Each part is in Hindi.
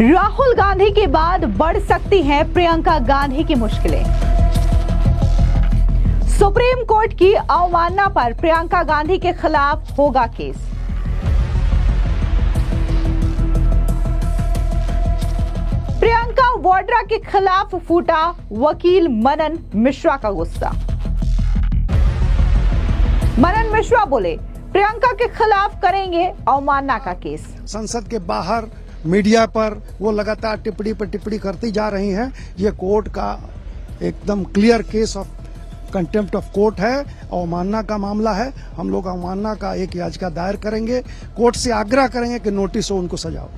राहुल गांधी के बाद बढ़ सकती हैं प्रियंका गांधी की मुश्किलें। सुप्रीम कोर्ट की अवमानना पर प्रियंका गांधी के खिलाफ होगा केस। प्रियंका वाड्रा के खिलाफ फूटा वकील मनन मिश्रा का गुस्सा। मनन मिश्रा बोले, प्रियंका के खिलाफ करेंगे अवमानना का केस। संसद के बाहर मीडिया पर वो लगातार टिप्पणी पर टिप्पणी करती जा रही हैं। ये कोर्ट का एकदम clear case of contempt of court है, अवमानना का मामला है। हम लोग अवमानना का एक याचिका दायर करेंगे, कोर्ट से आग्रह करेंगे कि नोटिस हो उनको सजाओ।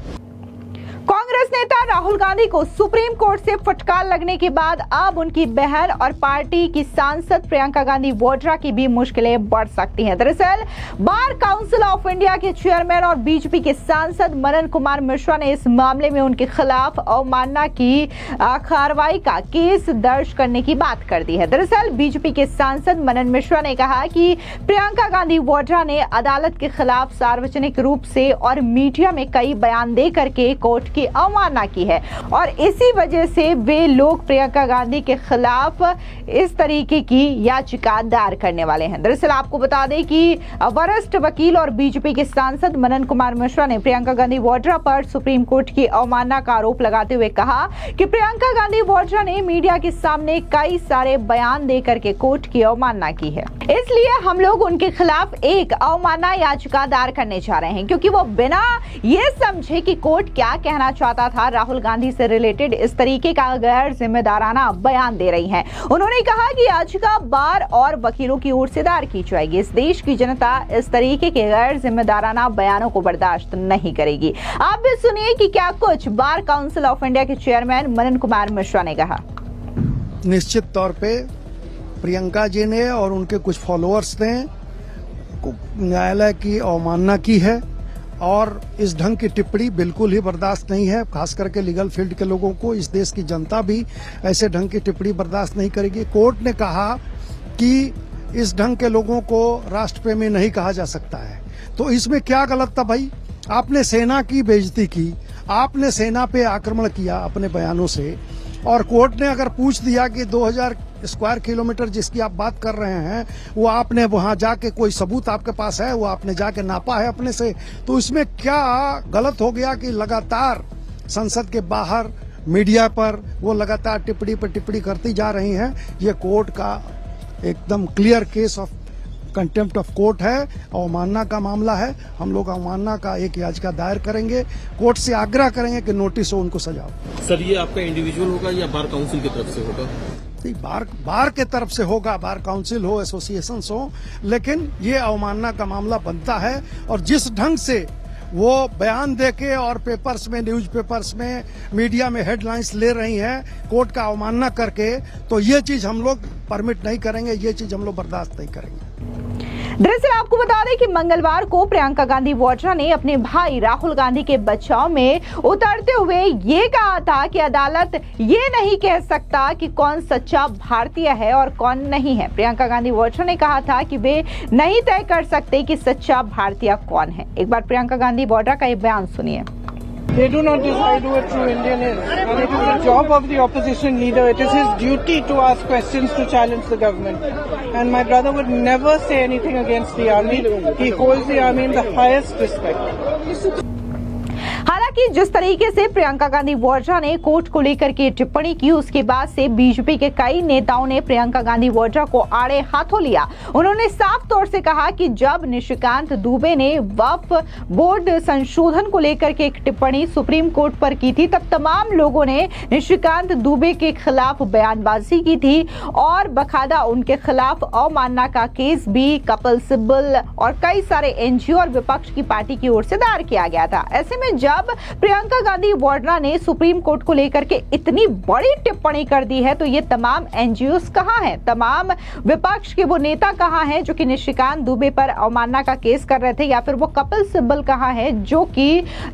कांग्रेस नेता राहुल गांधी को सुप्रीम कोर्ट से फटकार लगने के बाद अब उनकी बहन और पार्टी की सांसद प्रियंका गांधी वाड्रा की भी मुश्किलें बढ़ सकती हैं। दरअसल बार काउंसिल ऑफ इंडिया के चेयरमैन और बीजेपी के सांसद मनन कुमार मिश्रा ने इस मामले में उनके खिलाफ अवमानना की कार्रवाई का केस दर्ज करने की बात कर दी है। दरअसल बीजेपी के सांसद मनन मिश्रा ने कहा कि प्रियंका गांधी वाड्रा ने अदालत के खिलाफ सार्वजनिक रूप से और मीडिया में कई बयान दे करके कोर्ट की अवमानना की है और इसी वजह से वे लोग प्रियंका गांधी के खिलाफ इस तरीके की याचिका दायर करने वाले हैं। दरअसल आपको बता दें कि वरिष्ठ वकील और बीजेपी के सांसद मनन कुमार मिश्रा ने प्रियंका गांधी वाड्रा पर सुप्रीम कोर्ट की अवमानना का आरोप लगाते हुए कहा कि प्रियंका गांधी वाड्रा ने मीडिया के सामने कई सारे बयान देकर के कोर्ट की अवमानना की है, इसलिए हम लोग उनके खिलाफ एक अवमानना याचिका दायर करने जा रहे हैं, क्योंकि वो बिना ये समझे कि कोर्ट क्या कहना चाहता था राहुल गांधी से रिलेटेड इस तरीके का गैर जिम्मेदाराना बयान दे रही हैं। उन्होंने कहा कि याचिका बार और वकीलों की ओर से दायर की जाएगी। इस देश की जनता इस तरीके के गैर जिम्मेदाराना बयानों को बर्दाश्त नहीं करेगी। आप भी सुनिए कि क्या कुछ बार काउंसिल ऑफ इंडिया के चेयरमैन मनन कुमार मिश्रा ने कहा। निश्चित तौर पे प्रियंका जी ने और उनके कुछ फॉलोअर्स ने न्यायालय की अवमानना की है और इस ढंग की टिप्पणी बिल्कुल ही बर्दाश्त नहीं है। खास करके लीगल फील्ड के लोगों को, इस देश की जनता भी ऐसे ढंग की टिप्पणी बर्दाश्त नहीं करेगी। कोर्ट ने कहा कि इस ढंग के लोगों को राष्ट्रप्रेमी नहीं कहा जा सकता है, तो इसमें क्या गलत था भाई? आपने सेना की बेइज्जती की, आपने सेना पे आक्रमण किया अपने बयानों से, और कोर्ट ने अगर पूछ दिया कि 2000 स्क्वायर किलोमीटर जिसकी आप बात कर रहे हैं वो आपने वहां जाके कोई सबूत आपके पास है, वो आपने जाके नापा है अपने से, तो इसमें क्या गलत हो गया कि लगातार संसद के बाहर मीडिया पर वो लगातार टिप्पणी पर टिप्पणी करती जा रही हैं। ये कोर्ट का एकदम clear case of contempt of court है, अवमानना का मामला है। हम लोग अवमानना का एक याचिका दायर करेंगे, कोर्ट से आग्रह करेंगे कि नोटिस हो उनको सजाओ। सर, ये आपका इंडिविजुअल होगा या बार काउंसिल की तरफ से होगा? बार के तरफ से होगा, बार काउंसिल हो, एसोसिएशन हो, लेकिन ये अवमानना का मामला बनता है। और जिस ढंग से वो बयान देके और पेपर्स में, न्यूज पेपर्स में, मीडिया में हेडलाइंस ले रही हैं कोर्ट का अवमानना करके, तो ये चीज हम लोग परमिट नहीं करेंगे, ये चीज हम लोग बर्दाश्त नहीं करेंगे। दरअसल आपको बता दें कि मंगलवार को प्रियंका गांधी वाड्रा ने अपने भाई राहुल गांधी के बचाव में उतरते हुए ये कहा था कि अदालत ये नहीं कह सकता कि कौन सच्चा भारतीय है और कौन नहीं है। प्रियंका गांधी वाड्रा ने कहा था कि वे नहीं तय कर सकते कि सच्चा भारतीय कौन है। एक बार प्रियंका गांधी वाड्रा का ये बयान सुनिए। They do not decide who a true Indian is, and it is the job of the opposition leader. It is his duty to ask questions to challenge the government. And my brother would never say anything against the army. He holds the army in the highest respect. हालांकि जिस तरीके से प्रियंका गांधी वाड्रा ने कोर्ट को लेकर के टिप्पणी की, उसके बाद से बीजेपी के कई नेताओं ने प्रियंका गांधी वाड्रा को आड़े हाथों लिया। उन्होंने साफ तौर से कहा कि जब निशिकांत दुबे ने वक्फ बोर्ड संशोधन को लेकर के एक टिप्पणी सुप्रीम कोर्ट पर की थी, तब तमाम लोगों ने निशिकांत दुबे के खिलाफ बयानबाजी की थी और बकायदा उनके खिलाफ अवमानना का केस भी कपिल सिब्बल और कई सारे एनजीओ और विपक्ष की पार्टी की ओर से दायर किया गया था। ऐसे में जब प्रियंका गांधी वाड्रा ने सुप्रीम कोर्ट को लेकर के इतनी बड़ी टिप्पणी कर दी है, तो ये तमाम एनजीओस कहां हैं, तमाम विपक्ष के वो नेता कहां हैं जो कि निशिकांत दुबे पर अवमानना का केस कर रहे थे, या फिर वो कपिल सिब्बल कहां हैं जो कि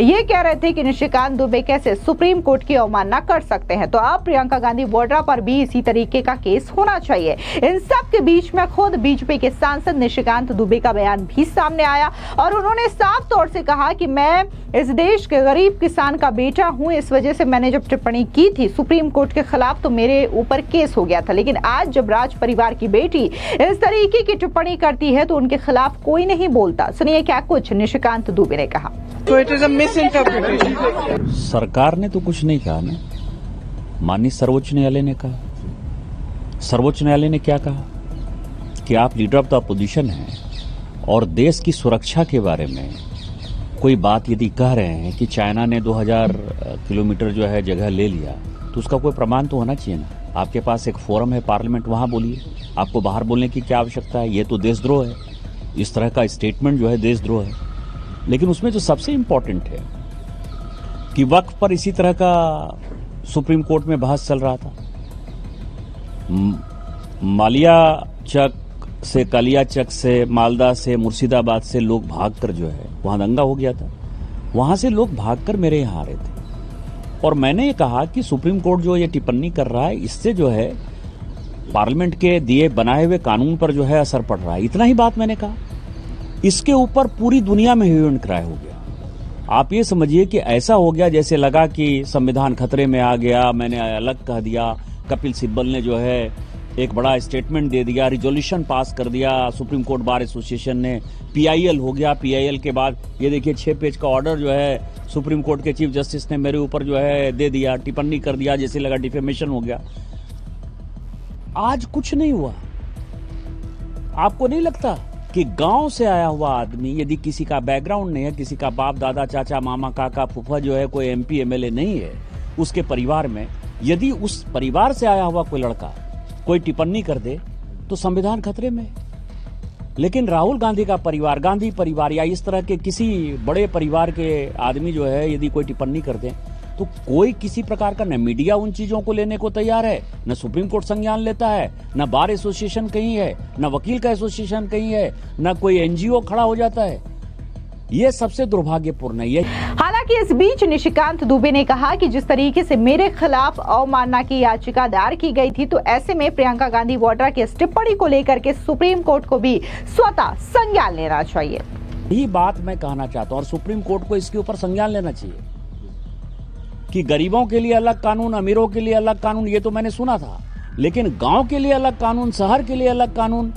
ये कह रहे थे कि निशिकांत दुबे कैसे सुप्रीम कोर्ट की अवमानना कर सकते हैं। तो अब प्रियंका गांधी वाड्रा पर भी इसी तरीके का केस होना चाहिए। इन सब के बीच में खुद बीजेपी के सांसद निशिकांत दुबे का बयान भी सामने आया और उन्होंने साफ तौर से कहा कि मैं इस देश के गरीब किसान का बेटा हूं, इस वजह से मैंने जब टिप्पणी की थी सुप्रीम कोर्ट के खिलाफ तो मेरे ऊपर केस हो गया था, लेकिन आज जब राज परिवार की बेटी इस तरीके की टिप्पणी करती है तो उनके खिलाफ कोई नहीं बोलता। सुनिए क्या कुछ निशिकांत दुबे ने कहा। So it is a misinterpretation. सरकार ने तो कुछ नहीं कहा ना, माननीय सर्वोच्च न्यायालय ने कहा। सर्वोच्च न्यायालय ने क्या कहा कि आप लीडर ऑफ द अपोजिशन हैं और देश की सुरक्षा के बारे में कोई बात यदि कह रहे हैं कि चाइना ने 2000 किलोमीटर जो है जगह ले लिया, तो उसका कोई प्रमाण तो होना चाहिए ना। आपके पास एक फोरम है पार्लियामेंट, वहां बोलिए, आपको बाहर बोलने की क्या आवश्यकता है? ये तो देशद्रोह है, इस तरह का स्टेटमेंट जो है देशद्रोह है। लेकिन उसमें जो सबसे इंपॉर्टेंट है कि वक्फ पर इसी तरह का सुप्रीम कोर्ट में बहस चल रहा था। मालिया चक से, कालिया चक से, मालदा से, मुर्शिदाबाद से लोग भागकर जो है वहां दंगा हो गया था, वहां से लोग भागकर मेरे यहां आ रहे थे और मैंने ये कहा कि सुप्रीम कोर्ट जो ये टिप्पणी कर रहा है इससे जो है पार्लियामेंट के दिए बनाए हुए कानून पर जो है असर पड़ रहा है। इतना ही बात मैंने कहा। इसके ऊपर पूरी दुनिया में ह्यू एंड क्राई हो गया। आप ये समझिए कि ऐसा हो गया जैसे लगा कि संविधान खतरे में आ गया, मैंने अलग कह दिया। कपिल सिब्बल ने जो है एक बड़ा स्टेटमेंट दे दिया, रिजोल्यूशन पास कर दिया सुप्रीम कोर्ट बार एसोसिएशन ने, पीआईएल हो गया। पीआईएल के बाद ये देखिए 6 पेज का ऑर्डर जो है सुप्रीम कोर्ट के चीफ जस्टिस ने मेरे ऊपर जो है दे दिया, टिप्पणी कर दिया, जैसे लगा डिफेमेशन हो गया। आज कुछ नहीं हुआ। आपको नहीं लगता कि गांव से आया हुआ आदमी, यदि किसी का बैकग्राउंड नहीं है, किसी का बाप दादा चाचा मामा काका फूफा जो है कोई एमपी एमएलए नहीं है उसके परिवार में, यदि उस परिवार से आया हुआ कोई लड़का कोई टिप्पणी कर दे तो संविधान खतरे में। लेकिन राहुल गांधी का परिवार, गांधी परिवार या इस तरह के किसी बड़े परिवार के आदमी जो है यदि कोई टिप्पणी कर दे तो कोई किसी प्रकार का न मीडिया उन चीजों को लेने को तैयार है, न सुप्रीम कोर्ट संज्ञान लेता है, न बार एसोसिएशन कहीं है, न वकील का एसोसिएशन कहीं है, न कोई एनजीओ खड़ा हो जाता है। ये सबसे दुर्भाग्यपूर्ण है। हालांकि इस बीच निशिकांत दुबे ने कहा कि जिस तरीके से मेरे खिलाफ अवमानना की याचिका दायर की गई थी, तो ऐसे में प्रियंका गांधी वाड्रा की इस टिप्पणी को लेकर के सुप्रीम कोर्ट को भी स्वतः संज्ञान लेना चाहिए। यही बात मैं कहना चाहता हूं और सुप्रीम कोर्ट को इसके ऊपर संज्ञान लेना चाहिए कि गरीबों के लिए अलग कानून, अमीरों के लिए अलग कानून, ये तो मैंने सुना था, लेकिन गांव के लिए अलग कानून, शहर के लिए अलग कानून,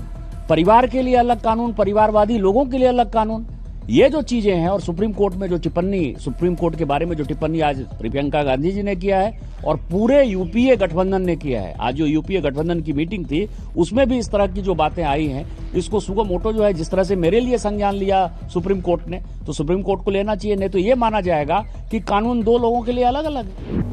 परिवार के लिए अलग कानून, परिवारवादी लोगों के लिए अलग कानून, ये जो चीजें हैं। और सुप्रीम कोर्ट में जो टिप्पणी, सुप्रीम कोर्ट के बारे में जो टिप्पणी आज प्रियंका गांधी जी ने किया है और पूरे यूपीए गठबंधन ने किया है, आज जो यूपीए गठबंधन की मीटिंग थी उसमें भी इस तरह की जो बातें आई हैं, इसको सुगो मोटो जो है जिस तरह से मेरे लिए संज्ञान लिया सुप्रीम कोर्ट ने, तो सुप्रीम कोर्ट को लेना चाहिए। नहीं तो ये माना जाएगा कि कानून दो लोगों के लिए अलग अलग है।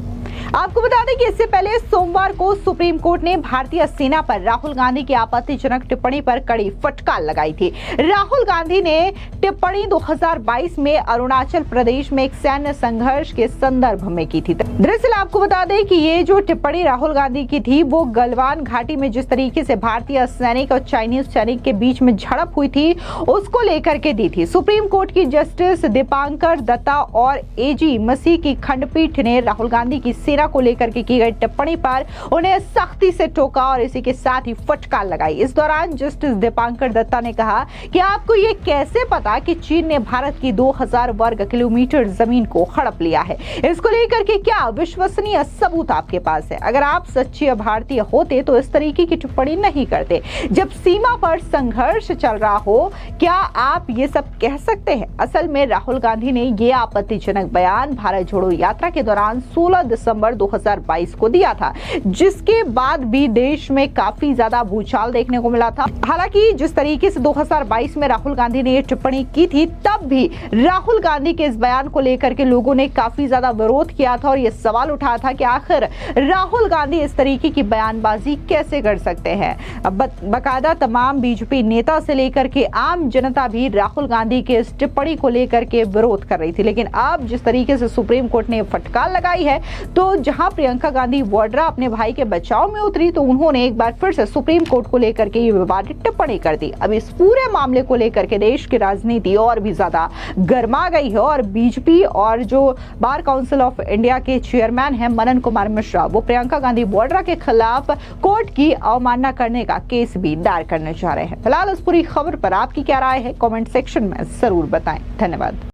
आपको बता दें कि इससे पहले सोमवार को सुप्रीम कोर्ट ने भारतीय सेना पर राहुल गांधी की आपत्तिजनक टिप्पणी पर कड़ी फटकार लगाई थी। राहुल गांधी ने टिप्पणी 2022 में अरुणाचल प्रदेश में एक सैन्य संघर्ष के संदर्भ में की थी। दरअसल आपको बता दें कि ये जो टिप्पणी राहुल गांधी की थी वो गलवान घाटी में जिस तरीके से भारतीय सैनिक और चाइनीज सैनिक के बीच में झड़प हुई थी उसको लेकर के दी थी। सुप्रीम कोर्ट की जस्टिस दीपांकर दत्ता और एजी मसीह की खंडपीठ ने राहुल गांधी की सेना को लेकर के की गई टिप्पणी पर उन्हें सख्ती से टोका और इसी के साथ ही फटकार लगाई। इस दौरान जस्टिस दीपांकर दत्ता ने कहा कि आपको ये कैसे पता कि चीन ने भारत की 2000 वर्ग किलोमीटर जमीन को हड़प लिया है? इसको लेकर के क्या विश्वसनीय सबूत आपके पास है? अगर आप सच्चे भारतीय होते तो इस तरीके की टिप्पणी नहीं करते। जब सीमा पर संघर्ष चल रहा हो क्या आप ये सब कह सकते हैं? असल में राहुल गांधी ने ये आपत्तिजनक बयान भारत जोड़ो यात्रा के दौरान 16 दिसंबर 2022 को दिया था, जिसके बाद भी देश में काफी ज्यादा भूचाल देखने को मिला था। हालांकि जिस तरीके से 2022 में राहुल गांधी ने ये टिप्पणी की थी तब भी राहुल गांधी के इस बयान को लेकर के लोगों ने काफी ज्यादा विरोध किया था और ये सवाल उठाया था कि आखिर राहुल गांधी इस तरीके की बयानबाजी कैसे कर सकते हैं। बकायदा तमाम बीजेपी नेता से लेकर के आम जनता भी राहुल गांधी के इस टिप्पणी को लेकर के विरोध कर रही थी। लेकिन अब जिस तरीके से सुप्रीम कोर्ट ने फटकार लगाई है, तो जहां प्रियंका गांधी वाड्रा अपने भाई के बचाव में उतरी तो उन्होंने एक बार फिर से सुप्रीम कोर्ट को लेकर के ये विवादित टिप्पणी कर दी। अब इस पूरे मामले को लेकर के देश की राजनीति और भी ज्यादा गर्मा गई है और बीजेपी और जो बार काउंसिल ऑफ इंडिया के चेयरमैन हैं मनन कुमार मिश्रा, वो प्रियंका गांधी वाड्रा के खिलाफ कोर्ट की अवमानना करने का केस भी दायर करने जा रहे हैं। फिलहाल इस पूरी खबर पर आपकी क्या राय है? कमेंट सेक्शन में जरूर बताएं। धन्यवाद।